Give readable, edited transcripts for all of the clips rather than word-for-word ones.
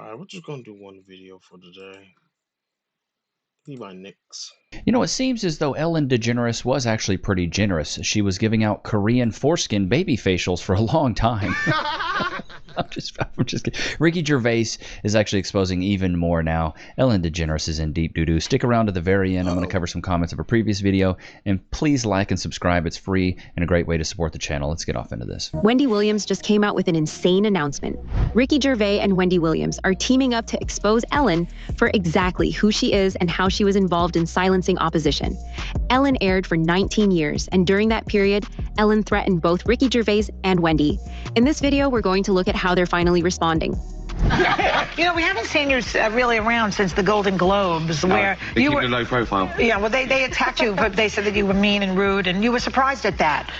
Alright, we're just gonna do one video for today. Levi Nicks. You know, it seems as though Ellen DeGeneres was actually pretty generous. She was giving out Korean foreskin baby facials for a long time. I'm just kidding. Ricky Gervais is actually exposing even more now. Ellen DeGeneres is in deep doo-doo. Stick around to the very end. I'm going to cover some comments of a previous video. And please like and subscribe. It's free and a great way to support the channel. Let's get off into this. Wendy Williams just came out with an insane announcement. Ricky Gervais and Wendy Williams are teaming up to expose Ellen for exactly who she is and how she was involved in silencing opposition. Ellen aired for 19 years, and during that period, Ellen threatened both Ricky Gervais and Wendy. In this video, we're going to look at how they're finally responding. You know, we haven't seen you really around since the Golden Globes, where you were low profile. Yeah, well, they attacked you, but they said that you were mean and rude, and you were surprised at that.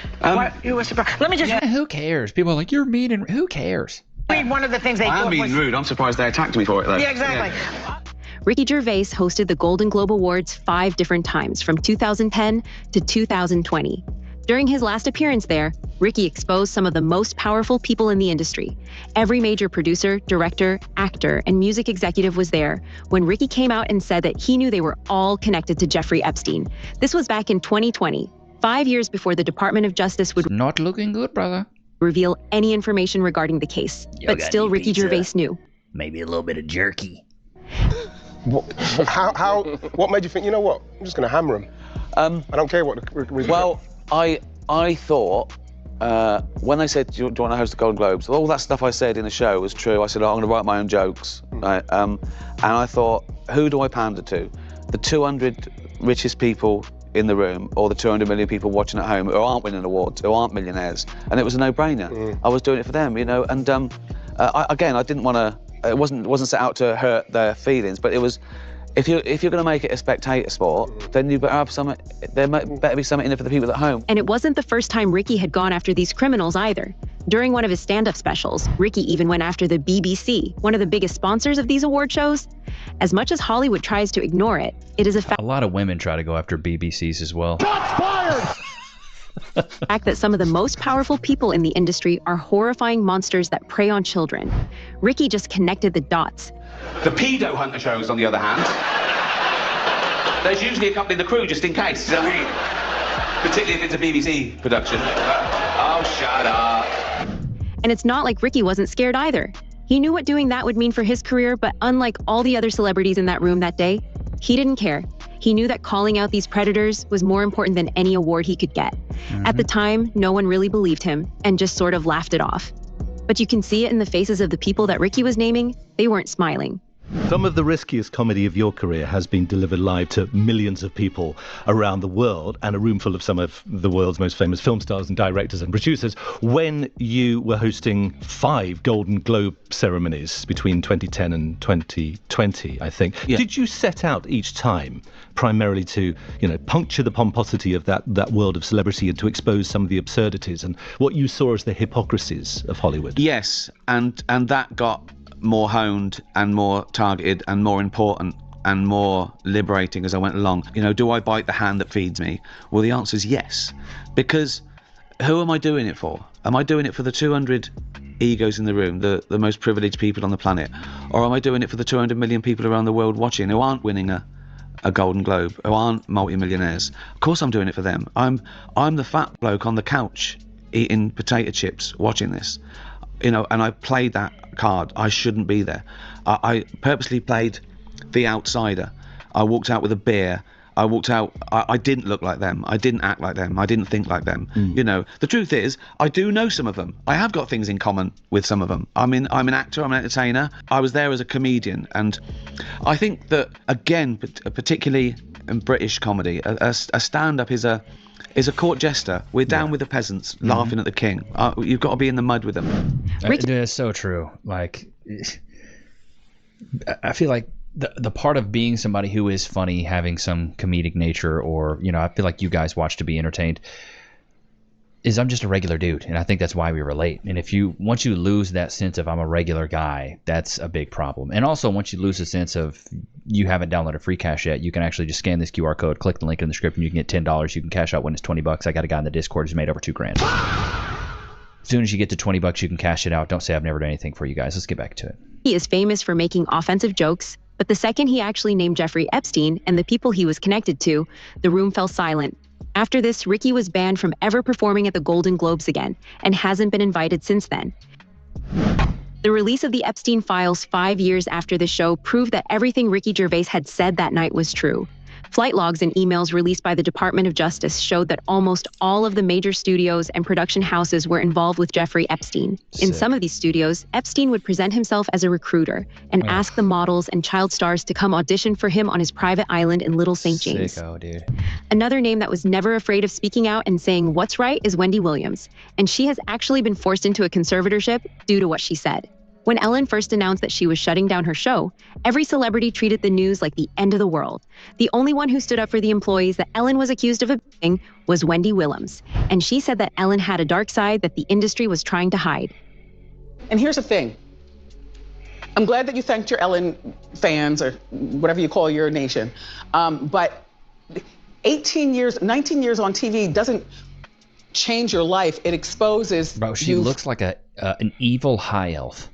You were surprised. Let me just who cares? People are like, you're mean and who cares? read one of the things they I thought am mean was... and rude. I'm surprised they attacked me for it, though. Yeah, exactly. Yeah. Ricky Gervais hosted the Golden Globe Awards 5 different times from 2010 to 2020. During his last appearance there, Ricky exposed some of the most powerful people in the industry. Every major producer, director, actor, and music executive was there when Ricky came out and said that he knew they were all connected to Jeffrey Epstein. This was back in 2020, 5 years before the Department of Justice would Not looking good, brother. reveal any information regarding the case. But still, Ricky Gervais knew. Maybe a little bit of jerky. What made you think, you know what, I'm just going to hammer him? I don't care what the... Well, I thought, when they said, do you want to host the Golden Globes, all that stuff I said in the show was true. I said, I'm going to write my own jokes. Right? And I thought, who do I pander to? The 200 richest people in the room, or the 200 million people watching at home who aren't winning awards, who aren't millionaires? And it was a no-brainer. I was doing it for them, you know, and I didn't want to, it wasn't set out to hurt their feelings, but it was, if you're going to make it a spectator sport, then you better have something. There better be something in it for the people at home. And it wasn't the first time Ricky had gone after these criminals either. During one of his stand-up specials, Ricky even went after the BBC, one of the biggest sponsors of these award shows. As much as Hollywood tries to ignore it, it is a fact A lot of women try to go after BBCs as well. that some of the most powerful people in the industry are horrifying monsters that prey on children. Ricky just connected the dots. The pedo hunter shows, on the other hand, there's usually a company in the crew just in case. You know what I mean? Particularly if it's a BBC production. Oh, shut up. And it's not like Ricky wasn't scared either. He knew what doing that would mean for his career, but unlike all the other celebrities in that room that day, he didn't care. He knew that calling out these predators was more important than any award he could get. At the time, no one really believed him and just sort of laughed it off. But you can see it in the faces of the people that Ricky was naming. They weren't smiling. Some of the riskiest comedy of your career has been delivered live to millions of people around the world, and a room full of some of the world's most famous film stars and directors and producers, when you were hosting 5 Golden Globe ceremonies between 2010 and 2020, I think. Yeah. Did you set out each time primarily to, puncture the pomposity of that world of celebrity and to expose some of the absurdities and what you saw as the hypocrisies of Hollywood? Yes, and that got more honed and more targeted and more important and more liberating as I went along. Do I bite the hand that feeds me? Well, the answer is yes. Because who am I doing it for? Am I doing it for the 200 egos in the room, the most privileged people on the planet? Or am I doing it for the 200 million people around the world watching who aren't winning a Golden Globe, who aren't multi-millionaires? Of course I'm doing it for them. I'm the fat bloke on the couch eating potato chips watching this. And I played that card. I shouldn't be there. I purposely played the outsider. I walked out with a beer. I walked out, I didn't look like them. I didn't act like them. I didn't think like them. The truth is, I do know some of them. I have got things in common with some of them. I'm an actor, I'm an entertainer. I was there as a comedian. And I think that, again, particularly in British comedy, a stand-up is a court jester. We're down with the peasants, laughing at the king. You've got to be in the mud with them. It's so true. Like, I feel like the part of being somebody who is funny, having some comedic nature, or, I feel like you guys watch to be entertained, is I'm just a regular dude, and I think that's why we relate. And once you lose that sense of I'm a regular guy, that's a big problem. And also, once you lose the sense of you haven't downloaded Free Cash yet, you can actually just scan this QR code, click the link in the description, you can get $10. You can cash out when it's $20. I got a guy in the Discord who's made over $2,000. soon as you get to $20, you can cash it out. Don't say I've never done anything for you guys. Let's get back to it. He is famous for making offensive jokes, but the second he actually named Jeffrey Epstein and the people he was connected to, the room fell silent. After this, Ricky was banned from ever performing at the Golden Globes again and hasn't been invited since then. The release of the Epstein files 5 years after the show proved that everything Ricky Gervais had said that night was true. Flight logs and emails released by the Department of Justice showed that almost all of the major studios and production houses were involved with Jeffrey Epstein. In some of these studios, Epstein would present himself as a recruiter and ask the models and child stars to come audition for him on his private island in Little St. James. Sicko, dude. Another name that was never afraid of speaking out and saying what's right is Wendy Williams, and she has actually been forced into a conservatorship due to what she said. When Ellen first announced that she was shutting down her show, every celebrity treated the news like the end of the world. The only one who stood up for the employees that Ellen was accused of abusing was Wendy Williams, and she said that Ellen had a dark side that the industry was trying to hide. And here's the thing. I'm glad that you thanked your Ellen fans, or whatever you call your nation, but 19 years on TV doesn't change your life. It exposes Bro, she looks like an evil high elf.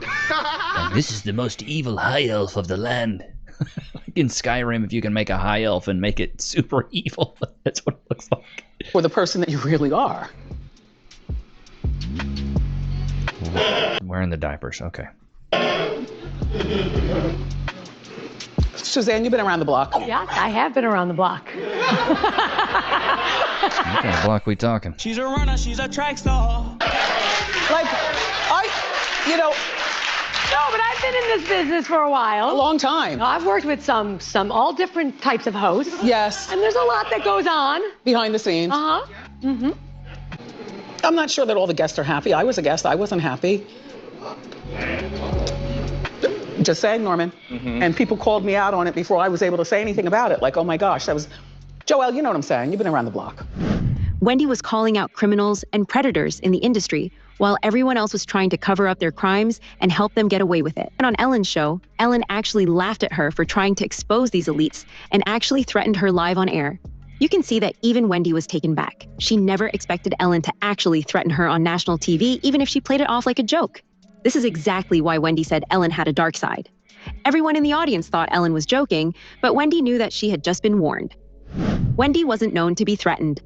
And this is the most evil high elf of the land. Like in Skyrim, if you can make a high elf and make it super evil, that's what it looks like. For the person that you really are. I'm wearing the diapers, okay. Suzanne, you've been around the block. Yeah, I have been around the block. What kind of block we talking? She's a runner, she's a track star. No, but I've been in this business for a while. A long time. I've worked with some all different types of hosts. Yes. And there's a lot that goes on. Behind the scenes. Uh-huh. Mm-hmm. I'm not sure that all the guests are happy. I was a guest. I wasn't happy. Just saying, Norman. Mm-hmm. And people called me out on it before I was able to say anything about it. Like, oh my gosh, that was... Joelle, you know what I'm saying. You've been around the block. Wendy was calling out criminals and predators in the industry, while everyone else was trying to cover up their crimes and help them get away with it. And on Ellen's show, Ellen actually laughed at her for trying to expose these elites and actually threatened her live on air. You can see that even Wendy was taken back. She never expected Ellen to actually threaten her on national TV, even if she played it off like a joke. This is exactly why Wendy said Ellen had a dark side. Everyone in the audience thought Ellen was joking, but Wendy knew that she had just been warned. Wendy wasn't known to be threatened.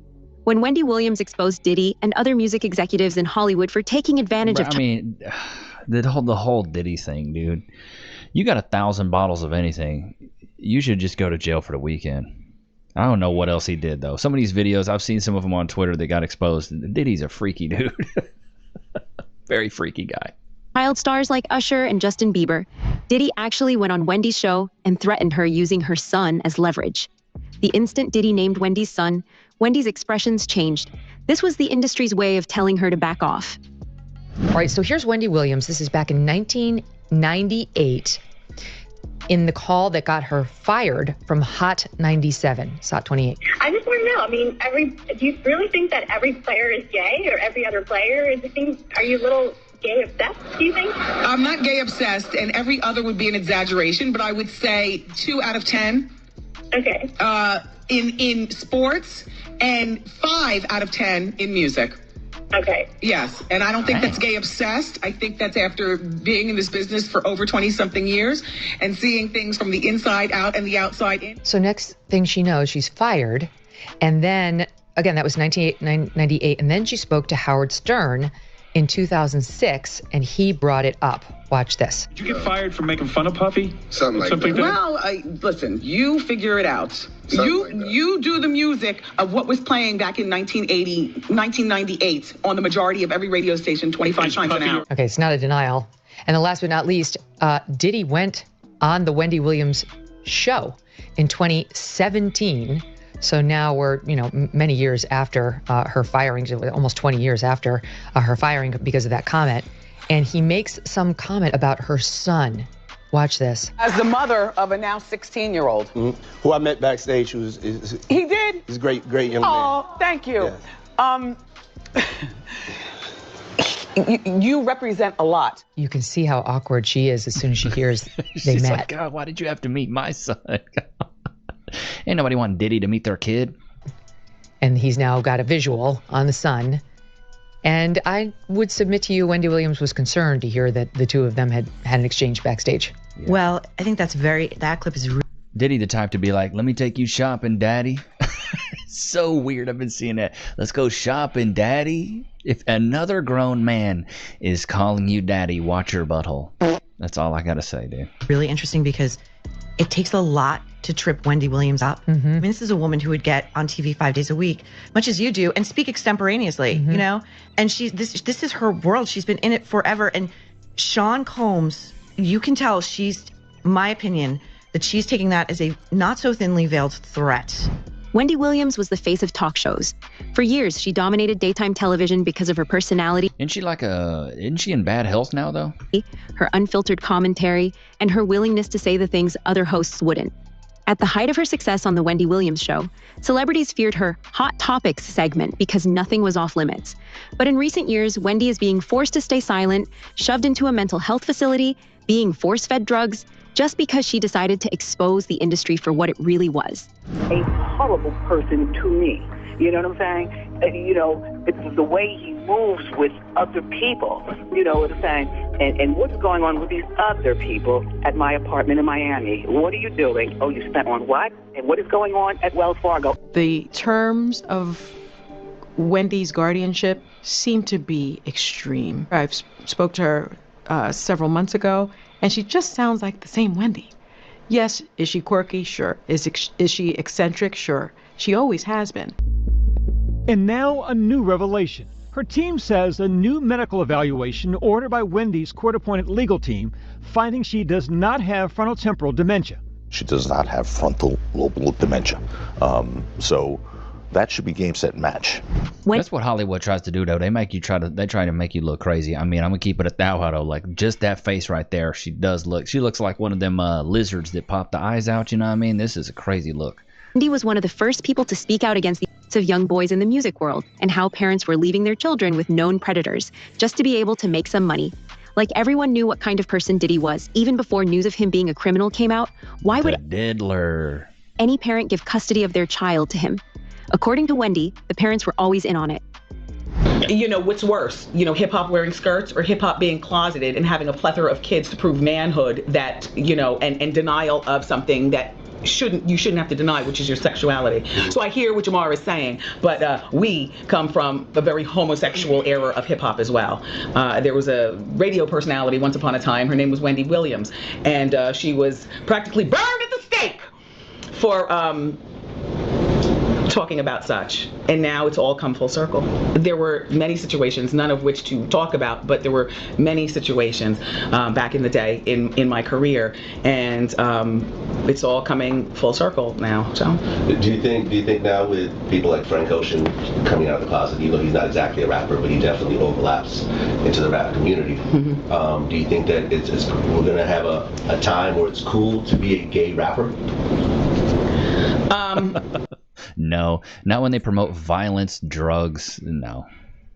When Wendy Williams exposed Diddy and other music executives in Hollywood for taking advantage of... I mean, the whole Diddy thing, dude. You got 1,000 bottles of anything. You should just go to jail for the weekend. I don't know what else he did, though. Some of these videos, I've seen some of them on Twitter that got exposed. Diddy's a freaky dude. Very freaky guy. Child stars like Usher and Justin Bieber, Diddy actually went on Wendy's show and threatened her using her son as leverage. The instant Diddy named Wendy's son, Wendy's expressions changed. This was the industry's way of telling her to back off. All right, so here's Wendy Williams. This is back in 1998 in the call that got her fired from Hot 97, Hot 28. I just want to know, I mean, do you really think that every player is gay or every other player is a thing? Are you a little gay obsessed, do you think? I'm not gay obsessed, and every other would be an exaggeration, but I would say 2 out of 10. Okay. In sports, and 5 out of 10 in music. Okay. Yes, and I don't think that's gay obsessed. I think that's after being in this business for over 20-something years and seeing things from the inside out and the outside in. So next thing she knows, she's fired. And then, again, that was 1998. And then she spoke to Howard Stern in 2006, and he brought it up. Watch this. Did you get fired for making fun of Puffy? Something like that. Well, listen, you figure it out. You do the music of what was playing back in 1998 on the majority of every radio station 25 times an hour. Okay, it's not a denial. And the last but not least, Diddy went on the Wendy Williams show in 2017. So now we're, many years after her firing, almost 20 years after her firing because of that comment. And he makes some comment about her son. Watch this. As the mother of a now 16-year-old. Mm-hmm. Who I met backstage, he did? He's a great young man. Oh, thank you. Yes. You represent a lot. You can see how awkward she is as soon as she hears they She's met. Like, God, why did you have to meet my son? Ain't nobody wanting Diddy to meet their kid. And he's now got a visual on the son. And I would submit to you, Wendy Williams was concerned to hear that the two of them had an exchange backstage. Yeah. Well, I think that clip is Diddy the type to be like, let me take you shopping, daddy. So weird. I've been seeing that. Let's go shopping, daddy. If another grown man is calling you daddy, watch your butthole. That's all I got to say, dude. Really interesting because it takes a lot to trip Wendy Williams up. I mean, this is a woman who would get on TV 5 days a week, much as you do, and speak extemporaneously, you know? And this is her world. She's been in it forever. And Sean Combs, you can tell my opinion, that she's taking that as a not so thinly veiled threat. Wendy Williams was the face of talk shows. For years, she dominated daytime television because of her personality. Isn't she in bad health now, though? Her unfiltered commentary, and her willingness to say the things other hosts wouldn't. At the height of her success on The Wendy Williams Show, celebrities feared her Hot Topics segment because nothing was off limits. But in recent years, Wendy is being forced to stay silent, shoved into a mental health facility, being force-fed drugs, just because she decided to expose the industry for what it really was. A horrible person to me. You know what I'm saying? You know, it's the way he moves with other people. You know what I'm saying? And what's going on with these other people at my apartment in Miami? What are you doing? Oh, you spent on what? And what is going on at Wells Fargo? The terms of Wendy's guardianship seem to be extreme. I've spoke to her several months ago, and she just sounds like the same Wendy. Yes, is she quirky? Sure. Is she eccentric? Sure. She always has been. And now a new revelation. Her team says a new medical evaluation ordered by Wendy's court-appointed legal team finding she does not have frontotemporal dementia. She does not have frontal lobar dementia. So that should be game, set, match. That's what Hollywood tries to do, though. They try to make you look crazy. I mean, I'm gonna keep it at that, though. Like, just that face right there, she looks like one of them lizards that pop the eyes out. You know what I mean? This is a crazy look. Wendy was one of the first people to speak out against the use of young boys in the music world and how parents were leaving their children with known predators just to be able to make some money. Like, everyone knew what kind of person Diddy was, even before news of him being a criminal came out. Why would diddler any parent give custody of their child to him? According to Wendy, the parents were always in on it. You know, what's worse? You know, hip hop wearing skirts or hip hop being closeted and having a plethora of kids to prove manhood that, you know, and denial of something that you shouldn't have to deny, which is your sexuality. So I hear what Jamar is saying, but we come from a very homosexual era of hip hop as well. There was a radio personality once upon a time. Her name was Wendy Williams, and she was practically burned at the stake for talking about such, and now it's all come full circle. There were many situations, none of which to talk about, but there were many situations back in the day in my career, and it's all coming full circle now. So, do you think now with people like Frank Ocean coming out of the closet, even though he's not exactly a rapper, but he definitely overlaps into the rap community? Do you think that we're gonna have a time where it's cool to be a gay rapper? No, not when they promote violence, drugs, no.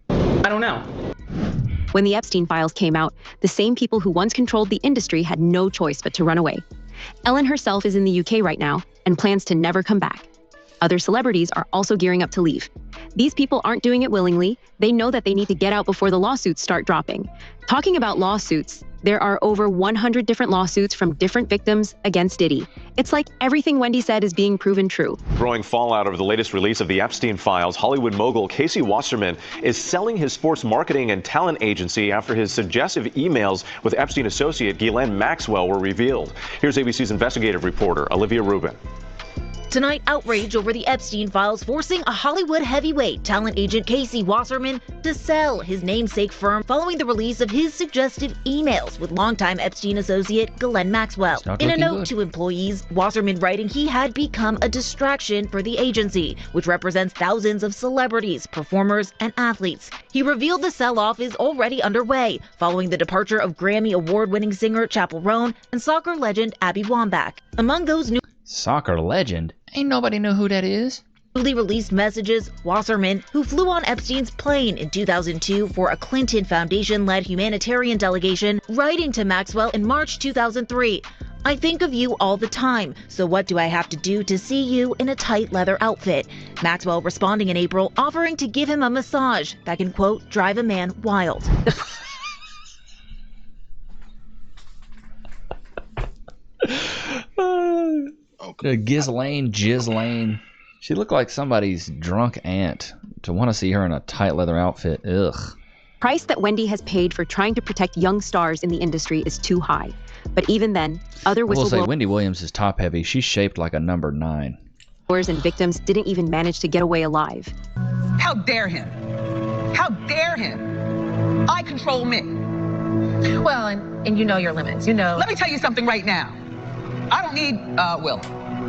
I don't know. When the Epstein files came out, the same people who once controlled the industry had no choice but to run away. Ellen herself is in the UK right now and plans to never come back. Other celebrities are also gearing up to leave. These people aren't doing it willingly. They know that they need to get out before the lawsuits start dropping. Talking about lawsuits, there are over 100 different lawsuits from different victims against Diddy. It's like everything Wendy said is being proven true. Growing fallout over the latest release of the Epstein files, Hollywood mogul Casey Wasserman is selling his sports marketing and talent agency after his suggestive emails with Epstein associate Ghislaine Maxwell were revealed. Here's ABC's investigative reporter, Olivia Rubin. Tonight, outrage over the Epstein files forcing a Hollywood heavyweight talent agent Casey Wasserman to sell his namesake firm following the release of his suggestive emails with longtime Epstein associate Ghislaine Maxwell. In a note to employees, Wasserman writing he had become a distraction for the agency, which represents thousands of celebrities, performers, and athletes. He revealed the sell-off is already underway, following the departure of Grammy Award-winning singer Chappell Roan and soccer legend Abby Wambach. Among those new soccer legend? Ain't nobody know who that is. Newly released messages, Wasserman, who flew on Epstein's plane in 2002 for a Clinton Foundation-led humanitarian delegation, writing to Maxwell in March 2003. I think of you all the time, so what do I have to do to see you in a tight leather outfit? Maxwell responding in April, offering to give him a massage that can, quote, drive a man wild. Ghislaine. She looked like somebody's drunk aunt. To want to see her in a tight leather outfit, ugh. Price that Wendy has paid for trying to protect young stars in the industry is too high. But even then, other I will say whistleblowers Wendy Williams is top heavy. She's shaped like a number 9. and victims didn't even manage to get away alive. How dare him? How dare him? I control men. Well, and you know your limits. You know. Let me tell you something right now. I don't need Will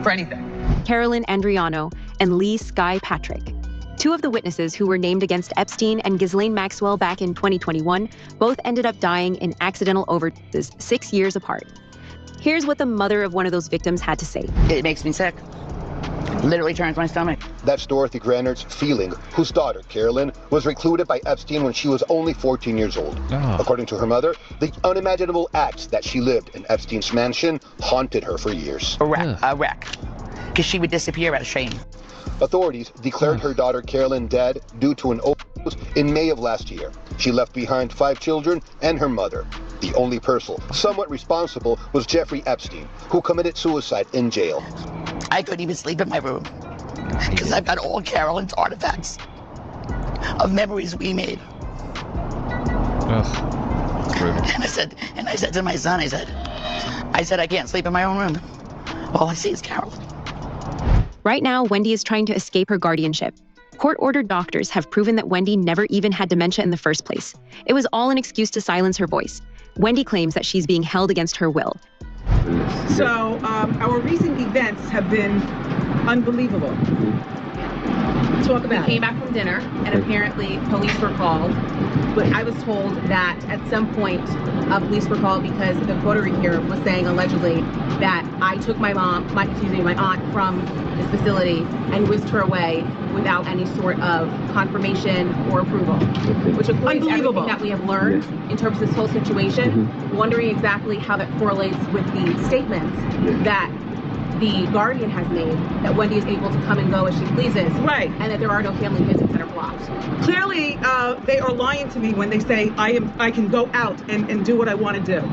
for anything. Carolyn Andriano and Lee Sky Patrick. 2 of the witnesses who were named against Epstein and Ghislaine Maxwell back in 2021 both ended up dying in accidental overdoses 6 years apart. Here's what the mother of one of those victims had to say. It makes me sick. Literally turns my stomach. That's Dorothy Granard's Feeling, whose daughter, Carolyn, was recluded by Epstein when she was only 14 years old. Oh. According to her mother, the unimaginable acts that she lived in Epstein's mansion haunted her for years. A wreck. Because she would disappear out of shame. Authorities declared her daughter Carolyn dead due to an overdose in May of last year. She left behind 5 children and her mother. The only person somewhat responsible was Jeffrey Epstein, who committed suicide in jail. I couldn't even sleep in my room because I've got all Carolyn's artifacts of memories we made. Ugh, it's brutal. And I said to my son, I said I can't sleep in my own room. All I see is Carolyn. Right now, Wendy is trying to escape her guardianship. Court-ordered doctors have proven that Wendy never even had dementia in the first place. It was all an excuse to silence her voice. Wendy claims that she's being held against her will. So our recent events have been unbelievable. Talk about We came back from dinner, and apparently police were called. But I was told that at some point, police were called because the coterie here was saying allegedly that I took my aunt from this facility and whisked her away without any sort of confirmation or approval. Which according to everything that we have learned in terms of this whole situation, wondering exactly how that correlates with the statements that the Guardian has made that Wendy is able to come and go as she pleases. Right. And that there are no family visits that are blocked. Clearly, they are lying to me when they say I can go out and do what I want to do.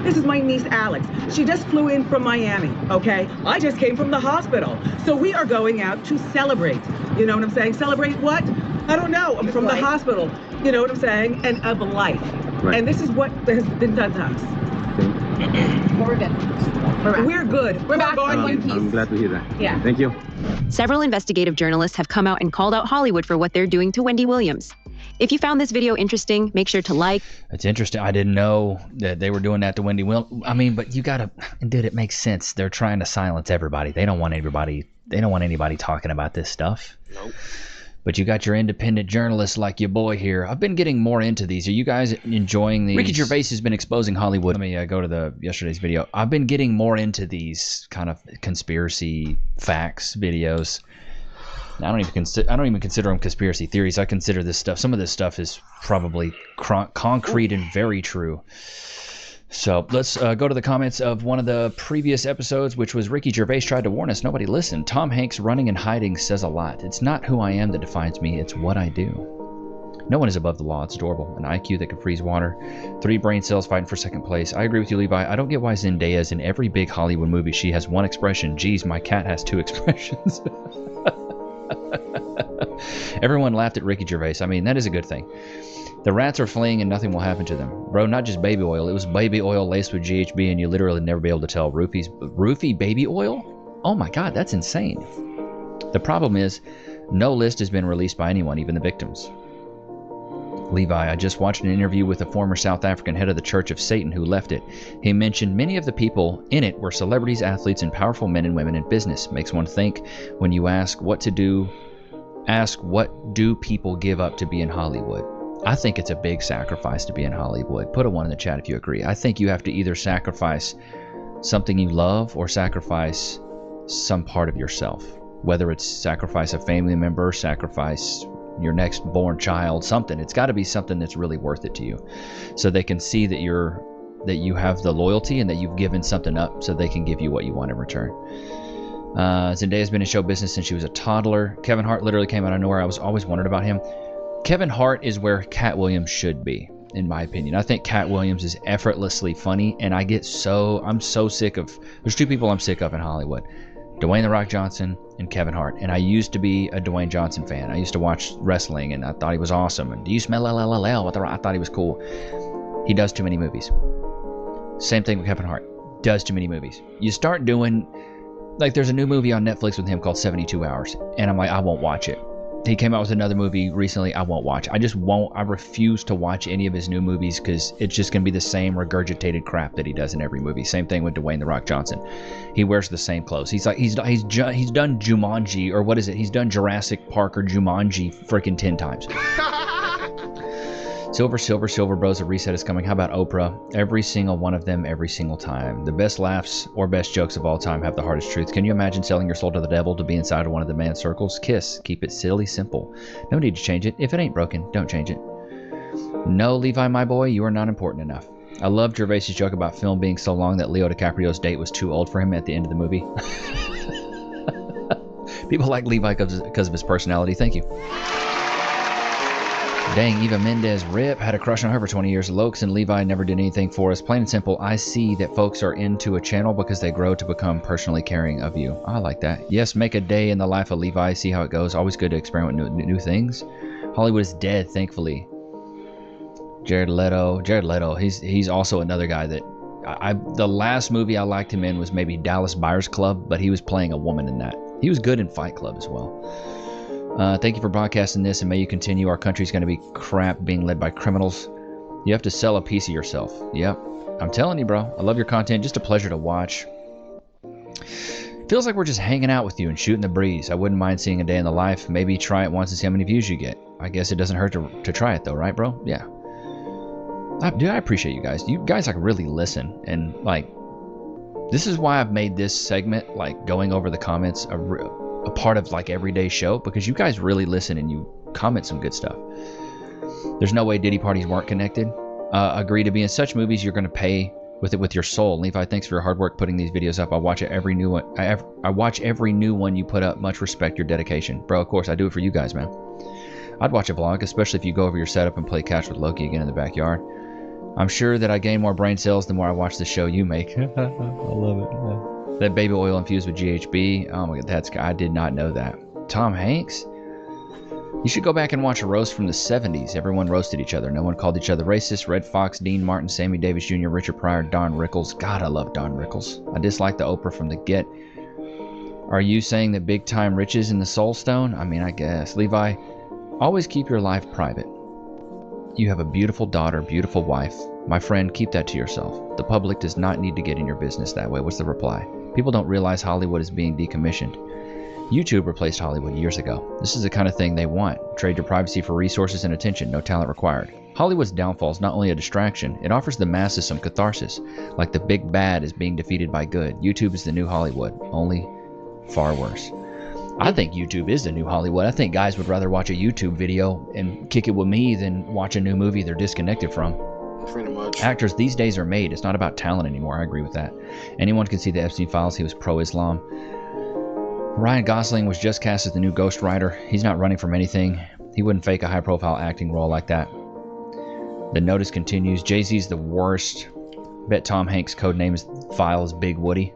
This is my niece, Alex. She just flew in from Miami, okay? I just came from the hospital. So we are going out to celebrate. You know what I'm saying? Celebrate what? I don't know. I'm from the hospital. You know what I'm saying? And of life. Right. And this is what has been done to us. We're good. We're good. We're back in one piece. I'm glad to hear that. Yeah. Thank you. Several investigative journalists have come out and called out Hollywood for what they're doing to Wendy Williams. If you found this video interesting, make sure to like. It's interesting. I didn't know that they were doing that to Wendy Williams. I mean, but you gotta, dude, it makes sense. They're trying to silence everybody. They don't want anybody talking about this stuff. Nope. But you got your independent journalists like your boy here. I've been getting more into these. Are you guys enjoying these? Ricky Gervais has been exposing Hollywood. Let me go to yesterday's video. I've been getting more into these kind of conspiracy facts videos. I don't even consider them conspiracy theories. I consider this stuff. Some of this stuff is probably concrete and very true. So let's go to the comments of one of the previous episodes, which was Ricky Gervais tried to warn us. Nobody listened. Tom Hanks running and hiding says a lot. It's not who I am that defines me. It's what I do. No one is above the law. It's adorable. An IQ that can freeze water. 3 brain cells fighting for second place. I agree with you, Levi. I don't get why Zendaya's in every big Hollywood movie. She has one expression. Geez, my cat has 2 expressions. Everyone laughed at Ricky Gervais. I mean, that is a good thing. The rats are fleeing and nothing will happen to them. Bro, not just baby oil. It was baby oil laced with GHB and you literally never be able to tell. Roofie baby oil? Oh my God, that's insane. The problem is, no list has been released by anyone, even the victims. Levi, I just watched an interview with a former South African head of the Church of Satan who left it. He mentioned many of the people in it were celebrities, athletes, and powerful men and women in business. Makes one think when you ask what do people give up to be in Hollywood? I think it's a big sacrifice to be in Hollywood. Put a 1 in the chat if you agree. I think you have to either sacrifice something you love or sacrifice some part of yourself. Whether it's sacrifice a family member, sacrifice your next born child, something. It's got to be something that's really worth it to you. So they can see that you're that you have the loyalty and that you've given something up so they can give you what you want in return. Zendaya's been in show business since she was a toddler. Kevin Hart literally came out of nowhere. I was always wondered about him. Kevin Hart is where Cat Williams should be, in my opinion. I think Cat Williams is effortlessly funny, and I'm so sick of, there's two people I'm sick of in Hollywood. Dwayne The Rock Johnson and Kevin Hart. And I used to be a Dwayne Johnson fan. I used to watch wrestling, and I thought he was awesome. And do you smell LLL with The Rock? I thought he was cool. He does too many movies. Same thing with Kevin Hart. Does too many movies. You start doing, like, there's a new movie on Netflix with him called 72 Hours. And I'm like, I won't watch it. He came out with another movie recently. I won't watch. I just won't. I refuse to watch any of his new movies because it's just going to be the same regurgitated crap that he does in every movie. Same thing with Dwayne The Rock Johnson. He wears the same clothes. He's done Jumanji, or what is it? He's done Jurassic Park or Jumanji freaking 10 times. Silver Bros, a reset is coming. How about Oprah? Every single one of them, every single time. The best laughs or best jokes of all time have the hardest truth. Can you imagine selling your soul to the devil to be inside of one of the man's circles? Kiss. Keep it silly simple. No need to change it. If it ain't broken, don't change it. No, Levi, my boy, you are not important enough. I love Gervais's joke about film being so long that Leo DiCaprio's date was too old for him at the end of the movie. People like Levi because of his personality. Thank you. Dang, Eva Mendes, rip, had a crush on her for 20 years. Lokes and Levi never did anything for us. Plain and simple, I see that folks are into a channel because they grow to become personally caring of you. I like that. Yes, make a day in the life of Levi, see how it goes. Always good to experiment with new things. Hollywood is dead, thankfully. Jared Leto, he's also another guy that the last movie I liked him in was maybe Dallas Buyers Club, but he was playing a woman in that. He was good in Fight Club as well. Thank you for broadcasting this, and may you continue. Our country's going to be crap being led by criminals. You have to sell a piece of yourself. Yep. I'm telling you, bro. I love your content. Just a pleasure to watch. Feels like we're just hanging out with you and shooting the breeze. I wouldn't mind seeing a day in the life. Maybe try it once and see how many views you get. I guess it doesn't hurt to try it, though, right, bro? Yeah. Dude, I appreciate you guys. You guys, like, really listen. And, like, this is why I've made this segment, like, going over the comments, a part of like everyday show, because you guys really listen and you comment some good stuff. There's no way Diddy parties weren't connected. Agree to be in such movies, you're going to pay with it with your soul. Levi, thanks for your hard work putting these videos up. I watch every new one. I watch every new one you put up. Much respect your dedication, bro. Of course, I do it for you guys, man. I'd watch a vlog, especially if you go over your setup and play catch with Loki again in the backyard. I'm sure that I gain more brain cells the more I watch the show you make. I love it. That baby oil infused with GHB. Oh my God, I did not know that. Tom Hanks? You should go back and watch a roast from the 70s. Everyone roasted each other. No one called each other racist. Red Fox, Dean Martin, Sammy Davis Jr., Richard Pryor, Don Rickles. God, I love Don Rickles. I dislike the Oprah from the get. Are you saying that big time riches in the Soul Stone? I mean, I guess. Levi, always keep your life private. You have a beautiful daughter, beautiful wife. My friend, keep that to yourself. The public does not need to get in your business that way. What's the reply? People don't realize Hollywood is being decommissioned. YouTube replaced Hollywood years ago. This is the kind of thing they want. Trade your privacy for resources and attention. No talent required. Hollywood's downfall is not only a distraction, it offers the masses some catharsis. Like the big bad is being defeated by good. YouTube is the new Hollywood, only far worse. I think YouTube is the new Hollywood. I think guys would rather watch a YouTube video and kick it with me than watch a new movie they're disconnected from. Pretty much. Actors these days are made. It's not about talent anymore. I agree with that. Anyone can see the Epstein Files. He was pro-Islam. Ryan Gosling was just cast as the new Ghost Rider. He's not running from anything. He wouldn't fake a high-profile acting role like that. The notice continues. Jay-Z's the worst. Bet Tom Hanks' codename is file is Big Woody.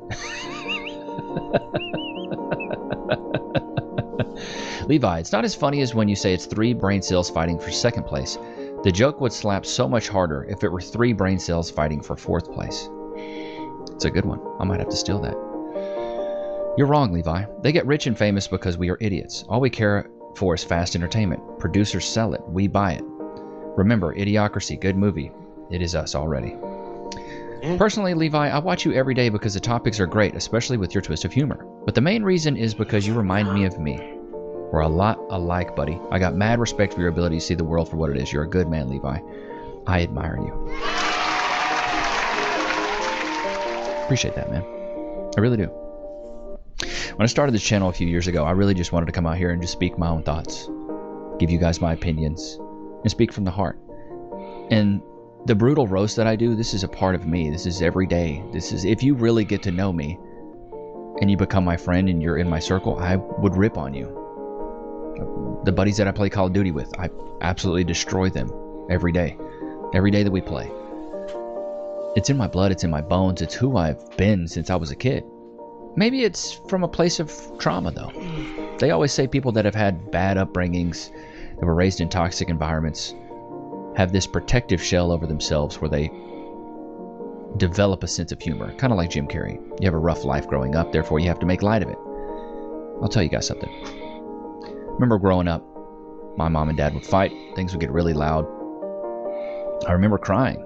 Levi, it's not as funny as when you say it's 3 brain cells fighting for second place. The joke would slap so much harder if it were 3 brain cells fighting for 4th place. It's a good one. I might have to steal that. You're wrong, Levi. They get rich and famous because we are idiots. All we care for is fast entertainment. Producers sell it. We buy it. Remember, Idiocracy, good movie. It is us already. Personally, Levi, I watch you every day because the topics are great, especially with your twist of humor. But the main reason is because you remind me of me. We're a lot alike, buddy. I got mad respect for your ability to see the world for what it is. You're a good man, Levi. I admire you. Appreciate that, man. I really do. When I started this channel a few years ago, I really just wanted to come out here and just speak my own thoughts. Give you guys my opinions. And speak from the heart. And The brutal roast that I do, this is a part of me. This is every day. This is, if you really get to know me and you become my friend and you're in my circle, I would rip on you. The buddies that I play Call of Duty with, I absolutely destroy them every day. Every day that we play. It's in my blood, it's in my bones, it's who I've been since I was a kid. Maybe it's from a place of trauma, though. They always say people that have had bad upbringings, that were raised in toxic environments, have this protective shell over themselves where they develop a sense of humor. Kind of like Jim Carrey. You have a rough life growing up, therefore you have to make light of it. I'll tell you guys something. Remember growing up, my mom and dad would fight. Things would get really loud. I remember crying.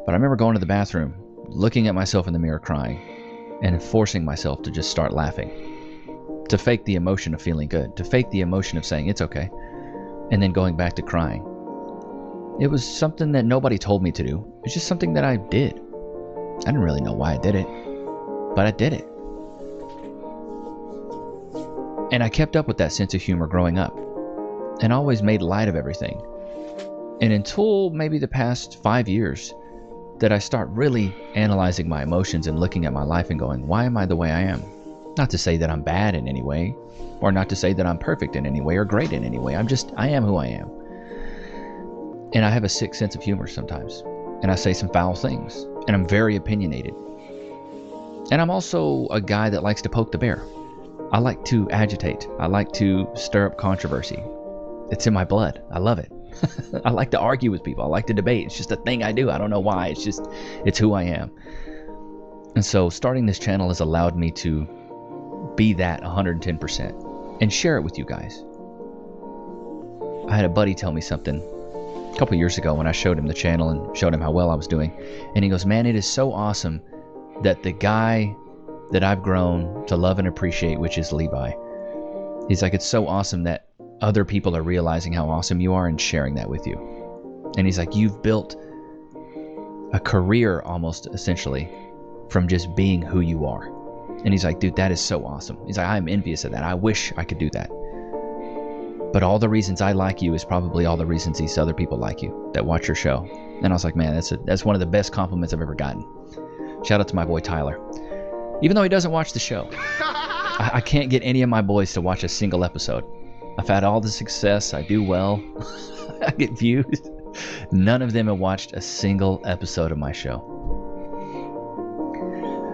But I remember going to the bathroom, looking at myself in the mirror crying, and forcing myself to just start laughing. To fake the emotion of feeling good. To fake the emotion of saying it's okay. And then going back to crying. It was something that nobody told me to do. It's just something that I did. I didn't really know why I did it. But I did it. And I kept up with that sense of humor growing up. And always made light of everything. And until maybe the past 5 years, that I start really analyzing my emotions and looking at my life and going, why am I the way I am? Not to say that I'm bad in any way, or not to say that I'm perfect in any way or great in any way. I am who I am. And I have a sick sense of humor sometimes. And I say some foul things. And I'm very opinionated. And I'm also a guy that likes to poke the bear. I like to agitate. I like to stir up controversy. It's in my blood. I love it. I like to argue with people. I like to debate. It's just a thing I do. I don't know why. It's who I am. And so starting this channel has allowed me to be that 110% and share it with you guys. I had a buddy tell me something a couple years ago when I showed him the channel and showed him how well I was doing. And he goes, man, it is so awesome that the guy that I've grown to love and appreciate, which is Levi, he's like, it's so awesome that other people are realizing how awesome you are and sharing that with you. And he's like, you've built a career almost essentially from just being who you are. And he's like, dude, that is so awesome. He's like, I'm envious of that. I wish I could do that. But all the reasons I like you is probably all the reasons these other people like you that watch your show. And I was like, man, that's one of the best compliments I've ever gotten. Shout out to my boy Tyler. Even though he doesn't watch the show. I can't get any of my boys to watch a single episode. I've had all the success. I do well. I get views. None of them have watched a single episode of my show.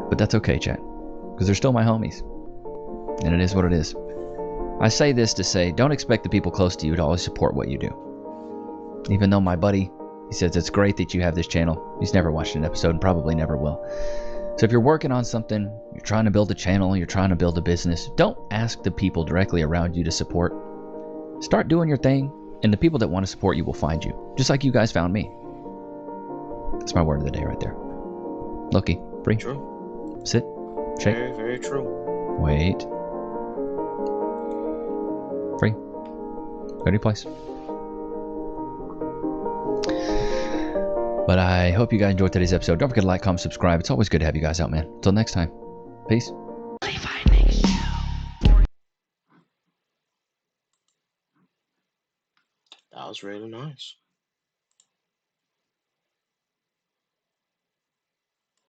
But that's okay, chat. Because they're still my homies. And it is what it is. I say this to say, don't expect the people close to you to always support what you do. Even though my buddy, he says it's great that you have this channel. He's never watched an episode and probably never will. So if you're working on something, you're trying to build a channel, you're trying to build a business, don't ask the people directly around you to support. Start doing your thing, and the people that want to support you will find you. Just like you guys found me. That's my word of the day right there. Loki, free. True. Sit. Shake. Very, very true. Wait. Free. Go to your place. But I hope you guys enjoyed today's episode. Don't forget to like, comment, subscribe. It's always good to have you guys out, man. Until next time. Peace. That was really nice.